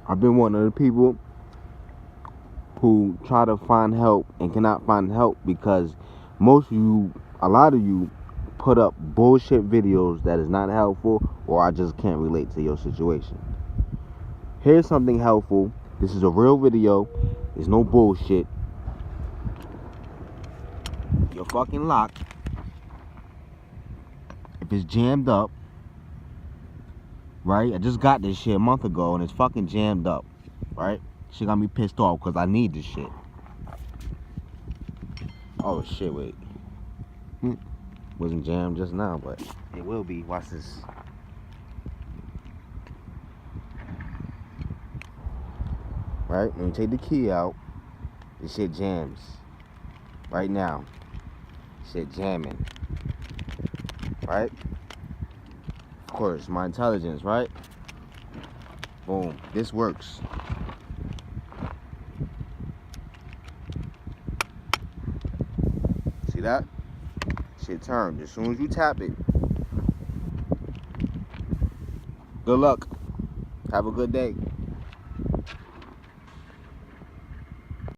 I've been one of the people who try to find help and cannot find help because a lot of you put up bullshit videos that is not helpful, or I just can't relate to your situation. Here's something helpful. This is a real video. There's no bullshit. Your fucking lock, if it's jammed up, right? I just got this shit a month ago and it's fucking jammed up, right? Shit got me pissed off because I need this shit. Oh shit, wait. Wasn't jammed just now, but it will be. Watch this. Right? When you take the key out, this shit jams. Right now. Shit jamming. Right? Of course, my intelligence, right? Boom. This works. See that? Shit turned. As soon as you tap it. Good luck. Have a good day.